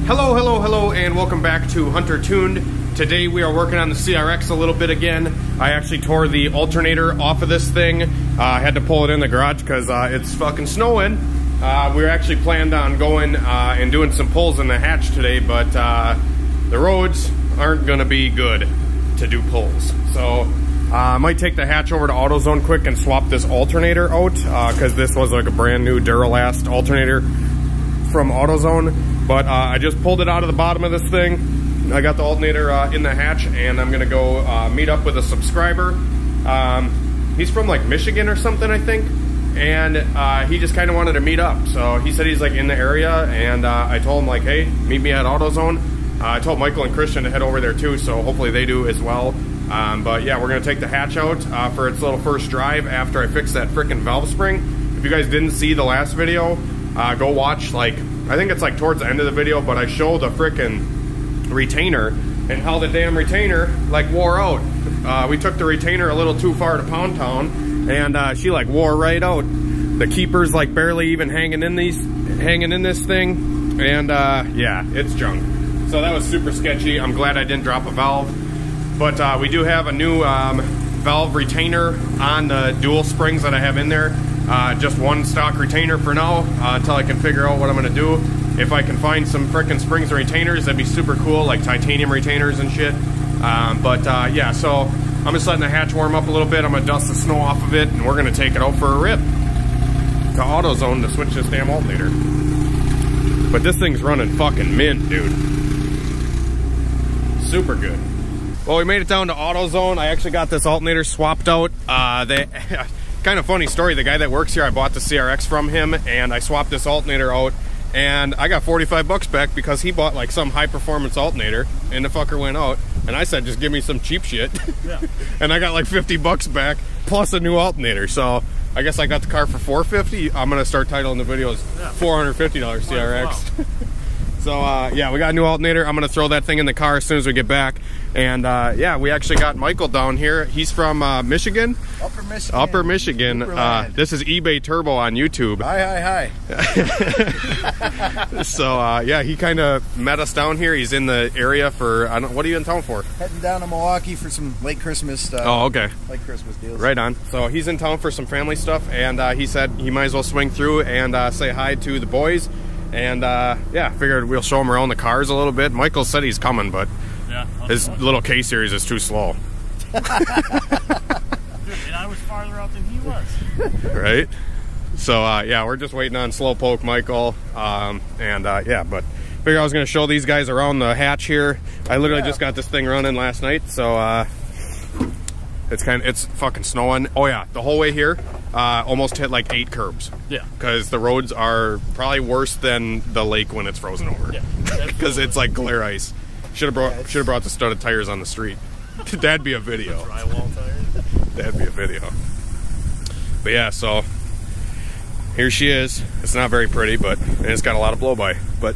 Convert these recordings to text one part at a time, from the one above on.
Hello, and welcome back to Hunter Tuned. Today we are working on the CRX a little bit again. I actually tore the alternator off of this thing. I had to pull it in the garage because it's fucking snowing. We were actually planned on going and doing some pulls in the hatch today, but the roads aren't going to be good to do pulls. So I might take the hatch over to AutoZone quick and swap this alternator out because this was like a brand new Duralast alternator from AutoZone. But I just pulled it out of the bottom of this thing. I got the alternator in the hatch, and I'm gonna go meet up with a subscriber. He's from like Michigan or something, I think, and he just kind of wanted to meet up. So he said he's like in the area, and I told him like, hey, meet me at AutoZone. I told Michael and Christian to head over there too, so hopefully they do as well. But yeah, we're gonna take the hatch out for its little first drive after I fix that frickin' valve spring. If you guys didn't see the last video, go watch, like, I think it's like towards the end of the video, but I show the frickin' retainer and how the damn retainer like wore out. We took the retainer a little too far to Pound Town, and she like wore right out. The keeper's like barely even hanging in this thing, and yeah, it's junk. So that was super sketchy. I'm glad I didn't drop a valve, but we do have a new valve retainer on the dual springs that I have in there. Just one stock retainer for now until I can figure out what I'm gonna do. If I can find some frickin' springs and retainers, that'd be super cool, like titanium retainers and shit. Yeah, so I'm just letting the hatch warm up a little bit. I'm gonna dust the snow off of it, and we're gonna take it out for a rip to AutoZone to switch this damn alternator. But this thing's running fucking mint, dude. Super good. Well, we made it down to AutoZone. I actually got this alternator swapped out. Kind of funny story, the guy that works here, I bought the CRX from him, and I swapped this alternator out, and I got 45 bucks back because he bought like some high performance alternator, and the fucker went out, and I said, just give me some cheap shit. Yeah. And I got like 50 bucks back plus a new alternator. So I guess I got the car for $450. I'm gonna start titling the videos $450 CRX. Wow. So yeah, we got a new alternator. I'm gonna throw that thing in the car as soon as we get back. And yeah, we actually got Michael down here. He's from Michigan? Upper Michigan. Upper Michigan. This is eBay Turbo on YouTube. Hi. So yeah, he kind of met us down here. He's in the area for, I don't, what are you in town for? Heading down to Milwaukee for some late Christmas stuff. Oh, okay. Late Christmas deals. Right on. So he's in town for some family stuff, and he said he might as well swing through and say hi to the boys. And yeah, figured we'll show him around the cars a little bit. Michael said he's coming, but yeah, his little K-Series is too slow. Dude, and I was farther out than he was. Right? So yeah, we're just waiting on Slowpoke Michael. Yeah, but figured I was going to show these guys around the hatch here. I literally just got this thing running last night, so it's fucking snowing. Oh yeah, the whole way here, almost hit like 8 curbs. Yeah. Because the roads are probably worse than the lake when it's frozen over. Yeah. Because it's like glare ice. Should have brought the studded tires on the street. That'd be a video. Drywall tires. That'd be a video. But yeah, so here she is. It's not very pretty, but and it's got a lot of blow by, but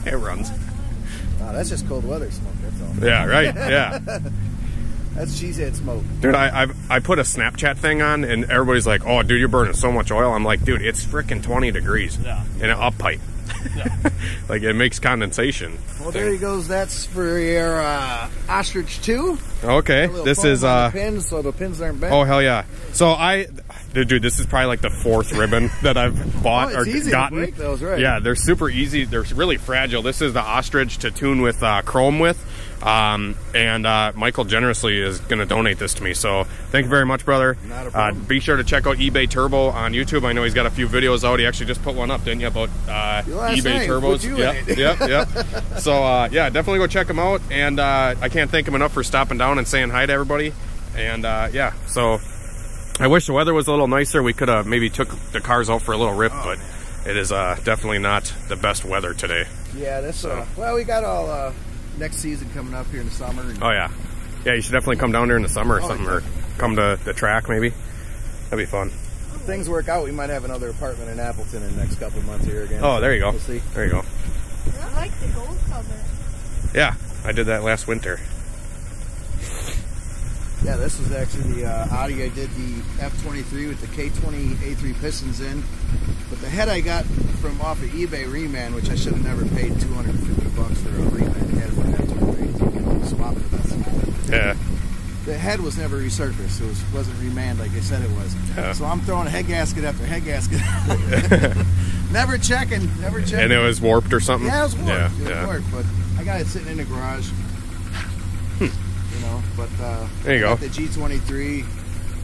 it runs. Wow, that's just cold weather smoke. That's all. Yeah. Right. Yeah. That's cheesehead smoke. Dude, I put a Snapchat thing on, and everybody's like, oh, dude, you're burning so much oil. I'm like, dude, it's freaking 20 degrees in an up pipe. Yeah. Like, it makes condensation. Well, there he goes. That's for your Ostrich 2. Okay. This is pins, so the pins aren't bent. Oh, hell yeah. So dude, this is probably like the 4th ribbon that I've bought or gotten. To break those, right? Yeah, they're super easy. They're really fragile. This is the Ostrich to tune with chrome with. Michael generously is going to donate this to me, so thank you very much, brother. Not a problem. Be sure to check out eBay Turbo on YouTube. I know he's got a few videos out. He actually just put one up, didn't you, about eBay Turbos? Yep. So yeah, definitely go check him out, and I can't thank him enough for stopping down and saying hi to everybody. And yeah, so I wish the weather was a little nicer. We could have maybe took the cars out for a little rip, but it is definitely not the best weather today. Yeah, that's well, we got all next season coming up here in the summer. Oh yeah, yeah. You should definitely come down there in the summer or something, or come to the track maybe. That'd be fun. If things work out, we might have another apartment in Appleton in the next couple of months here again. Oh, there you go. We'll see. There you go. I like the gold cover. Yeah, I did that last winter. Yeah, this was actually the Audi. I did the F23 with the K20 A3 pistons in. But the head I got from off of eBay Reman, which I should have never paid $250 head was never resurfaced. It wasn't remanned like they said it was. Yeah. So I'm throwing head gasket after head gasket. never checking. And it was warped or something? Yeah, it was warped. Yeah, It was warped, but I got it sitting in the garage. You know, but there you go. I got the G23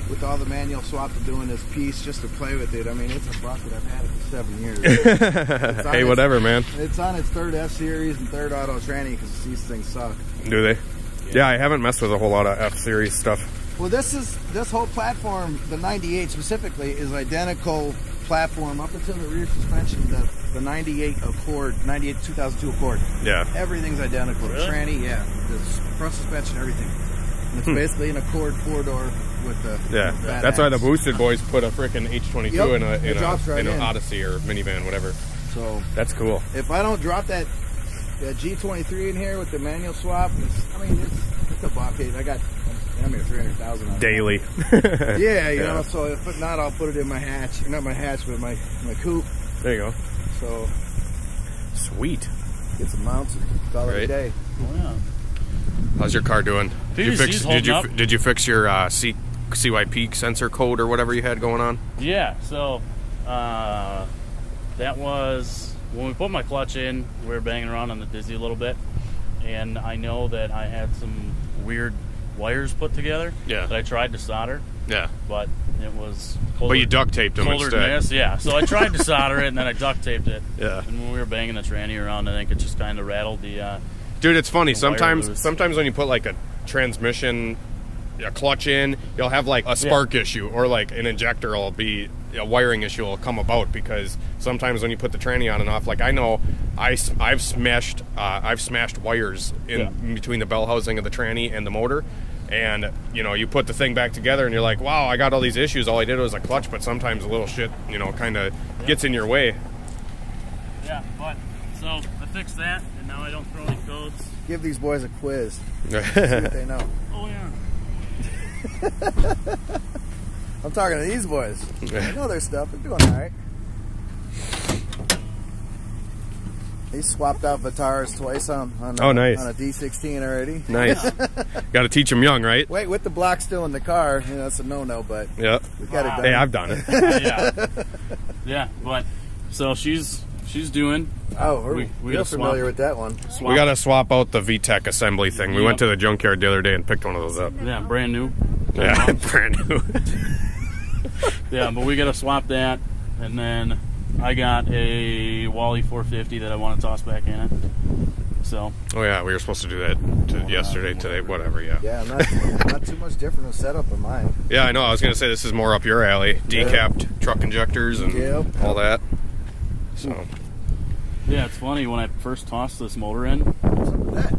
with all the manual swap to doing this piece just to play with it. I mean, it's a bucket. I've had it for 7 years. Hey, whatever, man. It's on its 3rd F-Series and 3rd auto tranny because these things suck. Do they? Yeah, I haven't messed with a whole lot of F-Series stuff. Well, this whole platform, the 98 specifically, is identical platform up until the rear suspension, the 98 Accord, 98 2002 Accord. Yeah. Everything's identical. Really? The tranny, yeah. The front suspension, everything. And it's basically an Accord 4-door with the fat That's why the ass. Boosted Boys put a freaking H22 Yep, in it drops right an in. Odyssey or minivan, whatever. So That's cool. if I don't drop that G23 in here with the manual swap, it's a bucket. I got damn near 300,000 on it. Daily. Yeah, you know. So if not, I'll put it in my hatch. Not my hatch, but my coupe. There you go. So Sweet. get some mounts and call it a Right. day. Oh, yeah. How's your car doing? PVC's holding up. Did you fix your CYP sensor code or whatever you had going on? Yeah, so that was when we put my clutch in, we were banging around on the Dizzy a little bit, and I know that I had some weird wires put together that I tried to solder, but it was colder, But you duct taped them colder than instead. this, yeah. So I tried to solder it, and then I duct taped it. Yeah. And when we were banging the tranny around, I think it just kind of rattled the. Dude, it's funny. The wire Sometimes loose. when you put like a transmission, a clutch in, you'll have like a spark issue, or like an injector will be a wiring issue will come about because sometimes when you put the tranny on and off, like I know I've smashed wires in between the bell housing of the tranny and the motor. And, you know, you put the thing back together and you're like, wow, I got all these issues. All I did was a clutch, but sometimes a little shit, you know, kind of gets in your way. Yeah, but so I fixed that, and now I don't throw any codes. Give these boys a quiz. See what they know. Oh yeah. I'm talking to these boys. I know their stuff. They're doing all right. He swapped out Vitaras twice on nice. on a D16 already. Nice. Got to teach them young, right? Wait, with the block still in the car, you know, that's a no-no, but Yeah. we got it done. Hey, I've done it. Yeah, but so she's doing. Oh, we we're gotta familiar swap. with that one. We got to swap out the VTEC assembly thing. We went to the junkyard the other day and picked one of those up. Yeah, brand new. Yeah, brand new. Yeah, but we got to swap that, and then I got a Wally 450 that I want to toss back in it. So. Oh yeah, we were supposed to do that yesterday, today, whatever. Yeah. Yeah, not too much different of setup in mine. Yeah, I know. I was gonna say this is more up your alley. Decapped truck injectors and all that. So. Yeah, it's funny when I first tossed this motor in. What's up with that?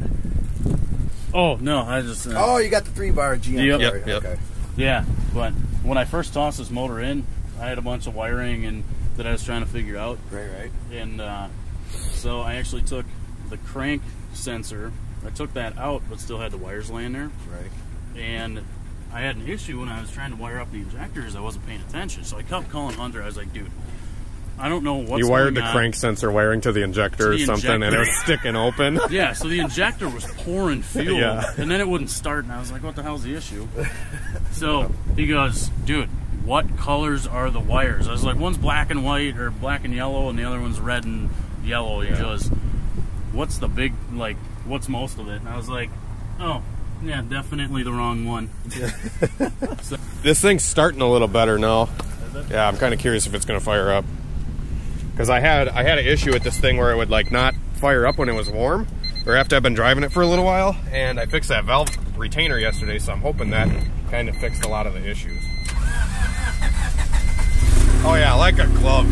Oh no, I just. Oh, you got the 3-bar GM. Yep. Sorry. Yep. Okay. Yeah, but when I first tossed this motor in, I had a bunch of wiring and that I was trying to figure out. Right. And so I actually took the crank sensor. I took that out, but still had the wires laying there. Right. And I had an issue when I was trying to wire up the injectors. I wasn't paying attention, so I kept calling Hunter. I was like, "Dude, I don't know what's You wired the going on." crank sensor wiring to the injector or something, and it was sticking open. Yeah, so the injector was pouring fuel, Yeah. and then it wouldn't start, and I was like, what the hell's the issue? So he goes, dude, what colors are the wires? I was like, one's black and white, or black and yellow, and the other one's red and yellow. He goes, what's the big, like, what's most of it? And I was like, oh, yeah, definitely the wrong one. So, This thing's starting a little better now. Yeah, I'm kind of curious if it's going to fire up. Because I had an issue with this thing where it would like not fire up when it was warm, or after I've been driving it for a little while, and I fixed that valve retainer yesterday, so I'm hoping that kind of fixed a lot of the issues. Oh yeah, like a glove.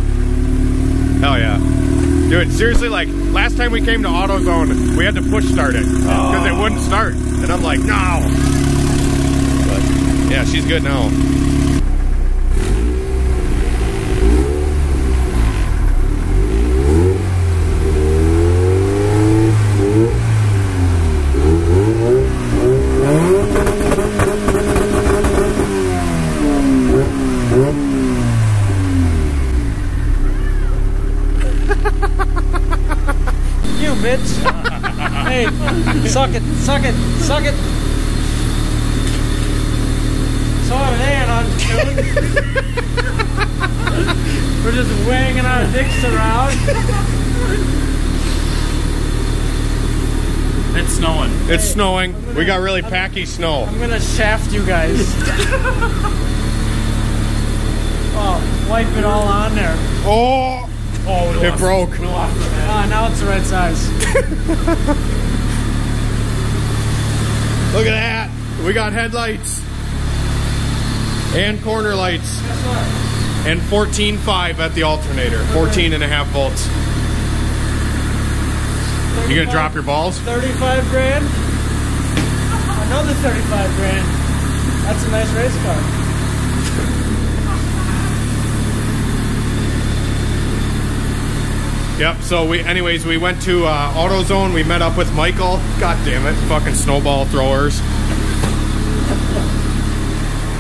Hell yeah. Dude, seriously, like, last time we came to AutoZone, we had to push start it, because it wouldn't start, and I'm like, no! But, yeah, she's good now. You bitch. Hey, suck it, suck it, suck it. So are they on tune. We're just wanging our dicks around. It's snowing. It's snowing. We got really packy snow. I'm gonna shaft you guys. Oh, wipe it all on there. Oh! Oh, It broke. Now it's the right size. Look at that. We got headlights. And corner lights. And 14.5 at the alternator. 14.5 volts. You gonna drop your balls? 35 grand. Another 35 grand. That's a nice race car. Yep, so we went to AutoZone. We met up with Michael. God damn it, fucking snowball throwers.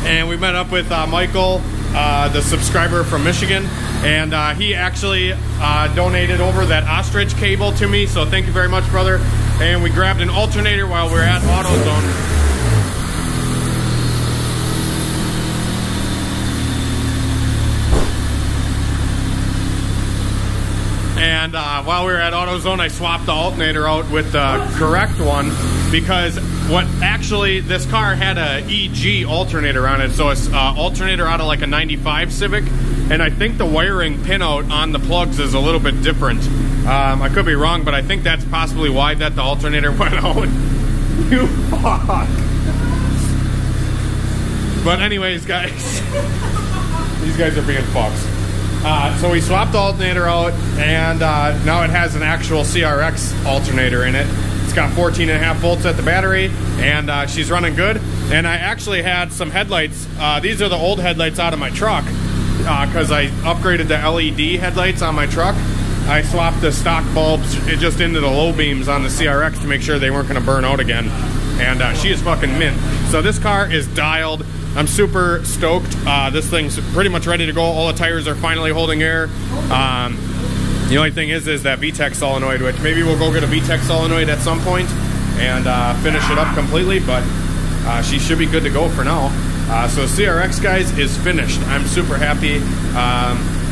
And we met up with Michael, the subscriber from Michigan. And he actually donated over that ostrich cable to me, so thank you very much, brother. And we grabbed an alternator while we were at AutoZone. And while we were at AutoZone, I swapped the alternator out with the correct one, because this car had a EG alternator on it, so it's alternator out of like a 95 Civic, and I think the wiring pinout on the plugs is a little bit different. I could be wrong, but I think that's possibly why the alternator went out. You fuck. But anyways, guys, these guys are being fucks. So we swapped the alternator out, and now it has an actual CRX alternator in it. It's got 14.5 volts at the battery, and she's running good. And I actually had some headlights. These are the old headlights out of my truck, because I upgraded the LED headlights on my truck. I swapped the stock bulbs just into the low beams on the CRX to make sure they weren't going to burn out again. And she is fucking mint. So this car is dialed. I'm super stoked. This thing's pretty much ready to go. All the tires are finally holding air. The only thing is that VTEC solenoid, which maybe we'll go get a VTEC solenoid at some point and finish it up completely, but she should be good to go for now. So CRX, guys, is finished. I'm super happy.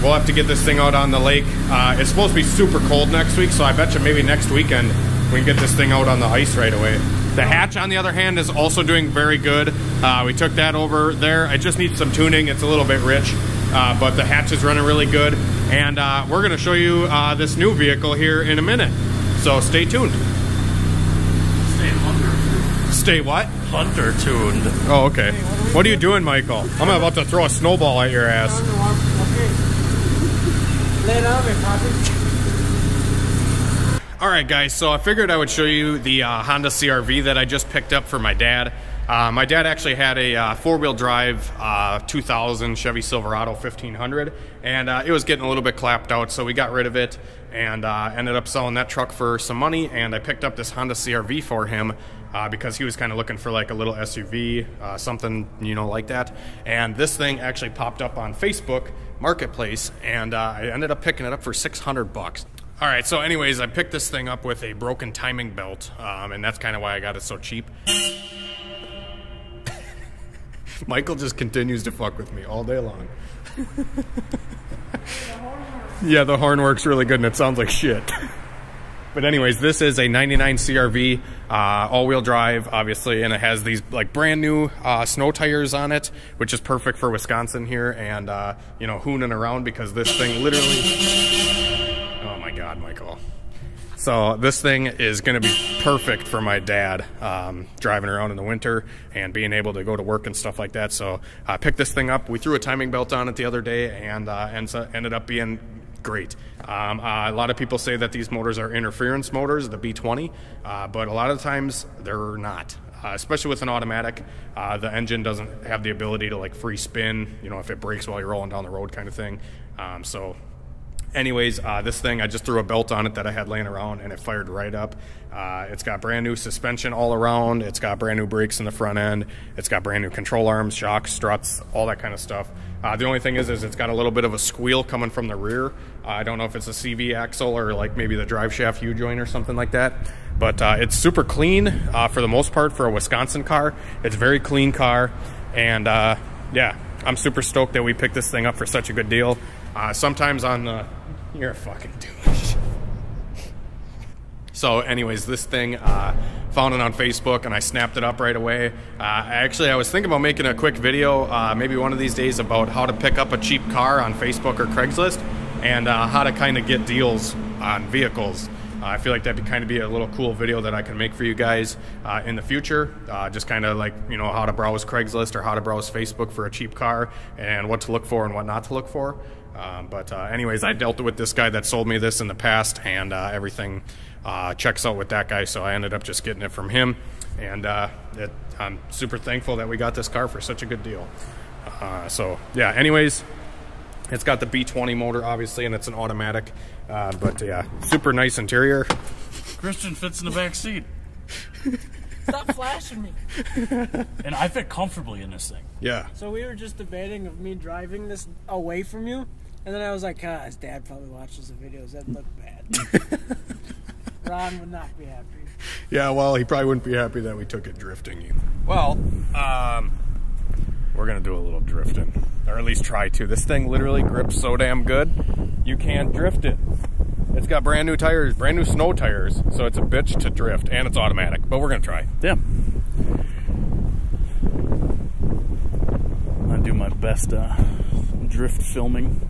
We'll have to get this thing out on the lake. It's supposed to be super cold next week, so I bet you maybe next weekend we can get this thing out on the ice right away. The hatch, on the other hand, is also doing very good. We took that over there. I just need some tuning. It's a little bit rich, but the hatch is running really good. And we're going to show you this new vehicle here in a minute. So stay tuned. Stay hunter. Stay what? Hunter tuned. Oh, okay. What are you doing, Michael? I'm about to throw a snowball at your ass. Lay down there, Poppy. Alright guys, so I figured I would show you the Honda CRV that I just picked up for my dad. My dad actually had a four-wheel drive 2000 Chevy Silverado 1500, and it was getting a little bit clapped out, so we got rid of it and ended up selling that truck for some money. And I picked up this Honda CRV for him because he was kind of looking for like a little SUV, something, you know, like that. And this thing actually popped up on Facebook Marketplace, and I ended up picking it up for $600. All right, so anyways, I picked this thing up with a broken timing belt, and that's kind of why I got it so cheap. Michael just continues to fuck with me all day long. Yeah, the horn works really good, and it sounds like shit. But anyways, this is a 99 CRV, all-wheel drive, obviously, and it has these like brand new snow tires on it, which is perfect for Wisconsin here, and you know, hooning around, because this thing literally... Oh my God, Michael. So this thing is going to be perfect for my dad, driving around in the winter and being able to go to work and stuff like that. So I picked this thing up. We threw a timing belt on it the other day, and ended up being great. A lot of people say that these motors are interference motors, the B20, but a lot of times they're not. Especially with an automatic, the engine doesn't have the ability to like free spin, you know, if it breaks while you're rolling down the road kind of thing. Anyways, this thing, I just threw a belt on it that I had laying around, and it fired right up. It's got brand new suspension all around. It's got brand new brakes in the front end. It's got brand new control arms, shocks, struts, all that kind of stuff. The only thing is it's got a little bit of a squeal coming from the rear. I don't know if it's a CV axle or like maybe the drive shaft U-joint or something like that. But it's super clean for the most part for a Wisconsin car. It's a very clean car. And yeah, I'm super stoked that we picked this thing up for such a good deal. Sometimes on the... You're a fucking douche. So anyways, this thing, found it on Facebook and I snapped it up right away. Actually, I was thinking about making a quick video, maybe one of these days, about how to pick up a cheap car on Facebook or Craigslist, and how to kind of get deals on vehicles. I feel like that'd kind of be a little cool video that I can make for you guys in the future. Just kind of like, you know, how to browse Craigslist or how to browse Facebook for a cheap car and what to look for and what not to look for. But anyways, I dealt with this guy that sold me this in the past, and everything checks out with that guy, so I ended up just getting it from him. And I'm super thankful that we got this car for such a good deal. So yeah, anyways, it's got the B20 motor, obviously, and it's an automatic. But yeah, super nice interior. Christian fits in the back seat. Stop flashing me. And I fit comfortably in this thing. Yeah. So we were just debating of me driving this away from you, and then I was like, his dad probably watches the videos. That looked bad. Ron would not be happy. Yeah, well, he probably wouldn't be happy that we took it drifting either. Well, we're gonna do a little drifting, or at least try to. This thing literally grips so damn good, you can't drift it. It's got brand new tires, brand new snow tires, so it's a bitch to drift, and it's automatic, but we're gonna try. Yeah. I do my best drift filming.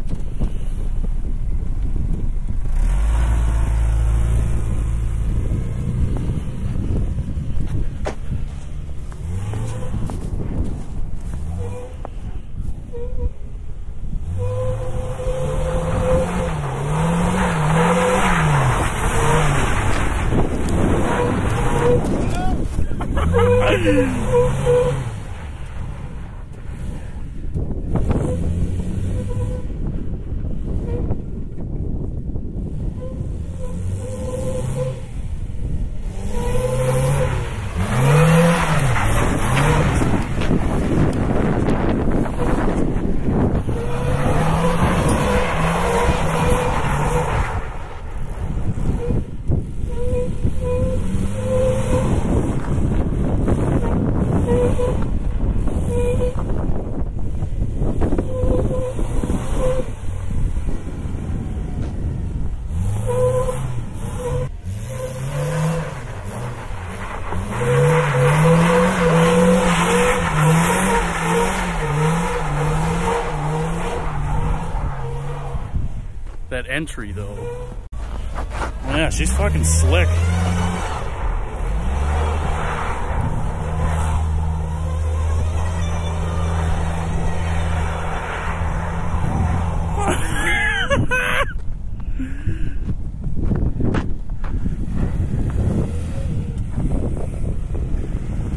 That entry though, yeah, she's fucking slick.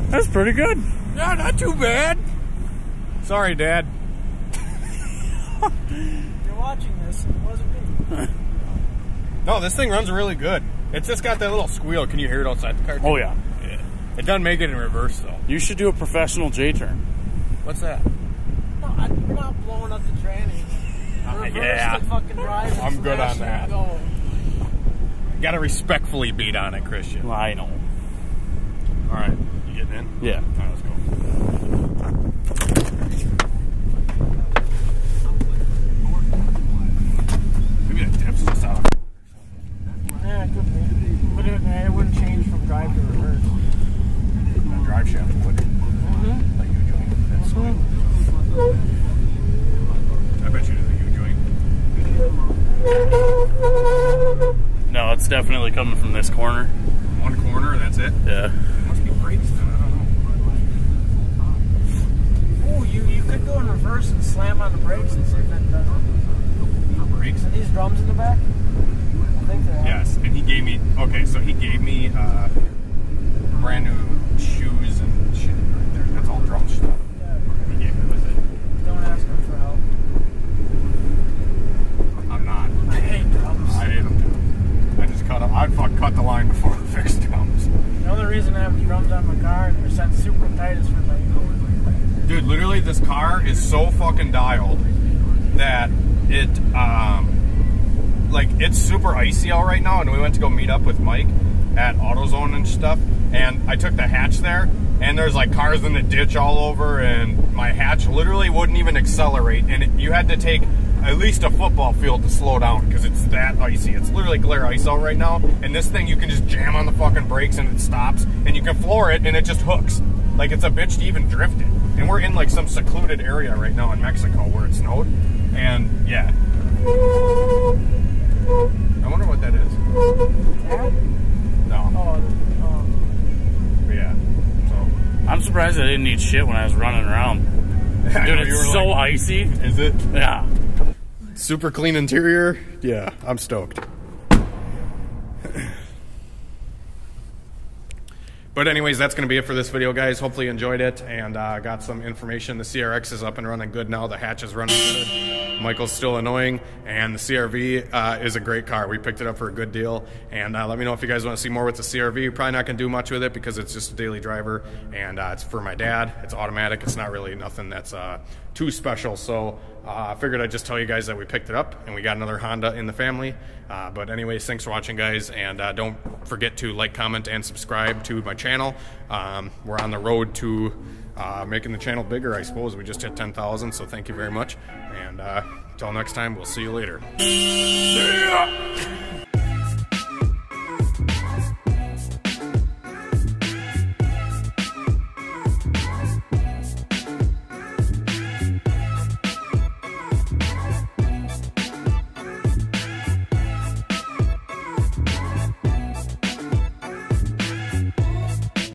That's pretty good. Yeah, not too bad. Sorry, Dad. You're watching this. It wasn't me. No, this thing runs really good. It's just got that little squeal. Can you hear it outside the car? Oh yeah. Yeah. It doesn't make it in reverse though. You should do a professional J-turn. What's that? No, we're not blowing up the tranny. Yeah. The fucking drive. I'm good on that. Go. You gotta respectfully beat on it, Christian. Well, I know. All right, you getting in? Yeah. All right, let's go. Maybe that tip's just out. Yeah, it could be. But it wouldn't change from drive to reverse. That drive shaft would. Like you joint. That's sweet. I bet you do the U-joint. No, it's definitely coming from this corner. One corner, that's it? Yeah. It must be brakes then, I don't know. Oh, you could go in reverse and slam on the brakes and see if that does it. Brakes? Are these drums in the back? I think they are. Yes, and he gave me, okay, so he gave me brand new shoes and shit right there. That's all drum stuff. Yeah. He gave me with it. Don't ask him for help. I'm not. I hate drums. I hate them too. I just cut the line before I fixed drums. The only reason I have drums on my car and they're set super tight is for like... Dude, literally this car is so fucking dialed that it, like, it's super icy out right now, and we went to go meet up with Mike, at AutoZone and stuff, and I took the hatch there, and there's like cars in the ditch all over, and my hatch literally wouldn't even accelerate, and you had to take at least a football field to slow down because it's that icy. It's literally glare ice out right now, and this thing you can just jam on the fucking brakes and it stops, and you can floor it and it just hooks. Like, it's a bitch to even drift it. And we're in like some secluded area right now in Mexico where it snowed, and yeah. I wonder what that is. No. But yeah. So I'm surprised I didn't eat shit when I was running around. Dude, it's so like, icy. Is it? Yeah. Super clean interior. Yeah, I'm stoked. But anyways, that's going to be it for this video, guys. Hopefully you enjoyed it and got some information. The CRX is up and running good now. The hatch is running good. Michael's still annoying, and the CRV is a great car. We picked it up for a good deal, and let me know if you guys want to see more with the CRV. You're probably not going to do much with it because it's just a daily driver, and it's for my dad. It's automatic. It's not really nothing that's too special, so I figured I'd just tell you guys that we picked it up, and we got another Honda in the family. But anyways, thanks for watching, guys, and don't forget to like, comment, and subscribe to my channel. We're on the road to making the channel bigger, I suppose. We just hit 10,000, so thank you very much. And until next time, we'll see you later. See ya!